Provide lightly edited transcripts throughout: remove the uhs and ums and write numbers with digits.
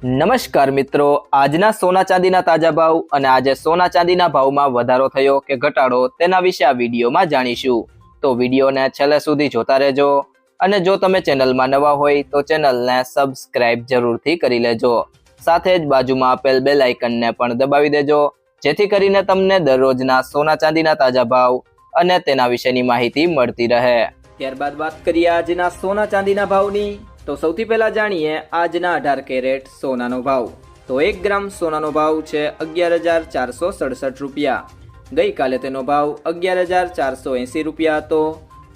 નમસ્કાર મિત્રો, આજના સોના ચાંદીના તાજા ભાવ અને આજે સોના ચાંદીના ભાવમાં વધારો થયો કે ઘટાડો તેના વિશે આ વિડીયોમાં જાણીશું। તો વિડીયોને છેલ્લે સુધી જોતા રહેજો અને જો તમે ચેનલમાં નવા હોય તો ચેનલને સબસ્ક્રાઇબ જરૂરથી કરી લેજો। સાથે જ બાજુમાં આપેલ બેલ આઇકનને પણ દબાવી દેજો જેથી કરીને તમને દરરોજના સોના ચાંદીના તાજા ભાવ અને તેના વિશેની માહિતી મળતી રહે। ત્યારબાદ વાત કરીએ આજના સોના ચાંદીના ભાવની। તો સૌથી પહેલા જાણીએ આજના 18 કેરેટ સોનાનો ભાવ। તો 1 ગ્રામ સોનાનો ભાવ છે 11,467 રૂપિયા। ગઈકાલે તેનો ભાવ 11,480 રૂપિયા હતો,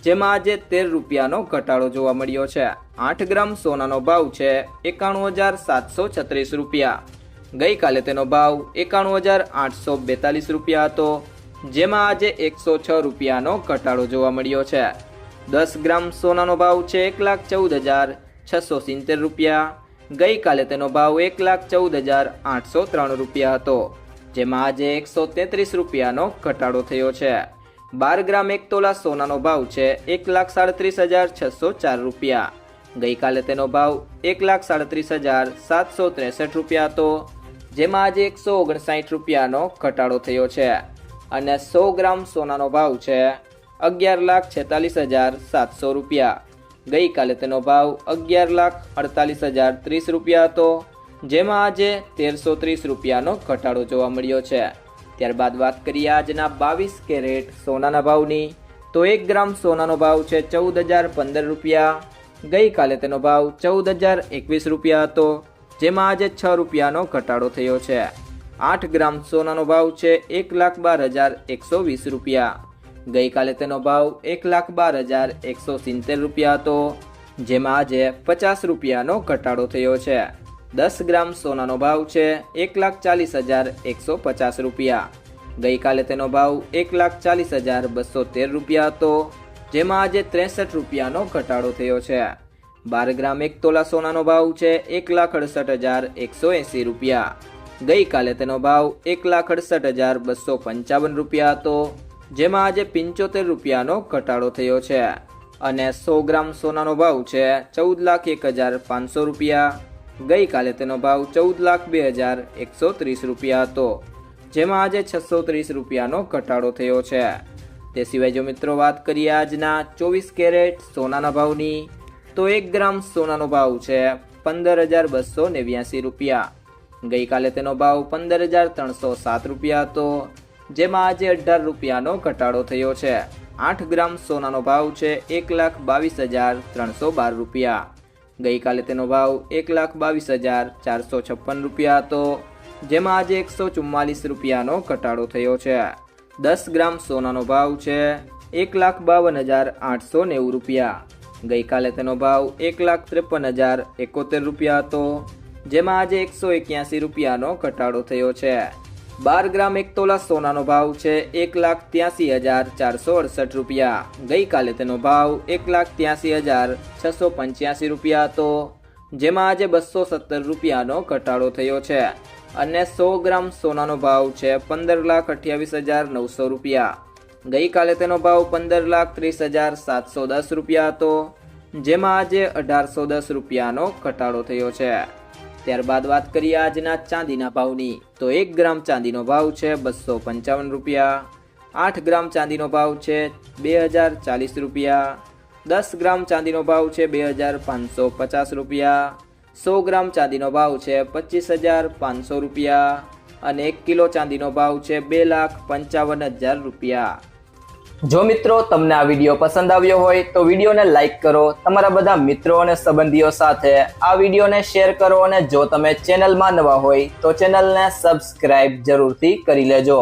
જેમાં આજે 13 રૂપિયાનો ઘટાડો જોવા મળ્યો છે। 8 ગ્રામ સોનાનો ભાવ છે 91,736 રૂપિયા। ગઈકાલે તેનો ભાવ 91,842 રૂપિયા હતો, જેમાં આજે 106 રૂપિયાનો ઘટાડો જોવા મળ્યો છે। 10 ગ્રામ સોનાનો ભાવ છે 1,14,670 રૂપિયા। ગઈકાલે તેનો ભાવ 1,14,803 રૂપિયા હતો, જેમાં આજે 133 રૂપિયાનો ઘટાડો થયો છે। 12 ગ્રામ 1 તોલા સોનાનો ભાવ છે 1,37,604 રૂપિયા। ગઈકાલે તેનો ભાવ 1,37,763 રૂપિયા હતો, જેમાં આજે 159 રૂપિયાનો ઘટાડો થયો છે। અને 100 ગ્રામ સોનાનો ભાવ છે 11,46,700 રૂપિયા। ગઈકાલે તેનો ભાવ 11,48,030 રૂપિયા હતો, જેમાં આજે 1,330 રૂપિયાનો ઘટાડો જોવા મળ્યો છે। ત્યારબાદ વાત કરીએ આજના 22 કેરેટ સોનાના ભાવની। તો 1 ગ્રામ સોનાનો ભાવ છે 14,015 રૂપિયા। ગઈકાલે તેનો ભાવ 14,021 રૂપિયા હતો, જેમાં આજે 6 રૂપિયાનો ઘટાડો થયો છે। 8 ગ્રામ સોનાનો ભાવ છે 1,12,120 રૂપિયા। ગઈકાલે તેનો ભાવ 1,12,170 રૂપિયા હતો, જેમાં આજે 50 રૂપિયાનો ઘટાડો થયો છે। 10 ગ્રામ સોનાનો ભાવ છે 1,40,150 રૂપિયા। ગઈકાલે તેનો ભાવ 1,40,213 રૂપિયા હતો, જેમાં આજે 63 રૂપિયાનો ઘટાડો થયો છે। 12 ગ્રામ 1 તોલા સોનાનો ભાવ છે 1,68,180 રૂપિયા। ગઈકાલે તેનો ભાવ 1,68,255 રૂપિયા હતો, જેમાં આજે 75 રૂપિયાનો ઘટાડો થયો છે। અને 100 ગ્રામ સોનાનો ભાવ છે 14,01,500 રૂપિયા। ગઈકાલે તેનો ભાવ 14,02,130 રૂપિયા હતો, જેમાં આજે 630 રૂપિયાનો ઘટાડો થયો છે। તે સિવાય જો મિત્રો વાત કરીએ આજના 24 કેરેટ સોનાના ભાવની, તો 1 ગ્રામ સોનાનો ભાવ છે 15,289 રૂપિયા। ગઈકાલે તેનો ભાવ 15,307 રૂપિયા હતો, જેમાં આજે 18 રૂપિયાનો ઘટાડો થયો છે। 8 ગ્રામ સોનાનો ભાવ છે 1,22,312 રૂપિયા। ગઈકાલે તેનો ભાવ 1,22,456 રૂપિયા હતો, જેમાં આજે 144 રૂપિયાનો ઘટાડો થયો છે। 10 ગ્રામ સોનાનો ભાવ છે 1,52,890 રૂપિયા। ગઈકાલે તેનો ભાવ 1,53,071 રૂપિયા હતો, જેમાં આજે 181 રૂપિયાનો ઘટાડો થયો છે। 12 ગ્રામ 1 તોલા સોનાનો ભાવ છે 1,83,468 રૂપિયા। ગઈકાલે તેનો ભાવ 1,83,685 રૂપિયા હતો, જેમાં આજે 217 રૂપિયાનો ઘટાડો થયો છે। અને 100 ગ્રામ સોનાનો ભાવ છે 15,28,900 રૂપિયા। ગઈકાલે તેનો ભાવ 15,30,710 રૂપિયા હતો, જેમાં આજે 1,810 રૂપિયાનો ઘટાડો થયો છે। ત્યારબાદ વાત કરીએ આજના ચાંદીના ભાવની। તો 1 ગ્રામ ચાંદીનો ભાવ છે 255 રૂપિયા। 8 ગ્રામ ચાંદીનો ભાવ છે 2,040 રૂપિયા। 10 ગ્રામ ચાંદીનો ભાવ છે 2,550 રૂપિયા। 100 ગ્રામ ચાંદીનો ભાવ છે 25,500 રૂપિયા। અને 1 કિલો ચાંદીનો ભાવ છે 2,55,000 રૂપિયા। જો મિત્રો તમને આ વિડીયો પસંદ આવ્યો હોય તો વિડીયોને લાઈક કરો, તમારા બધા મિત્રો અને સંબંધીઓ સાથે આ વિડીયોને શેર કરો અને જો તમે ચેનલમાં નવા હોય તો ચેનલને સબસ્ક્રાઇબ જરૂરથી કરી લેજો।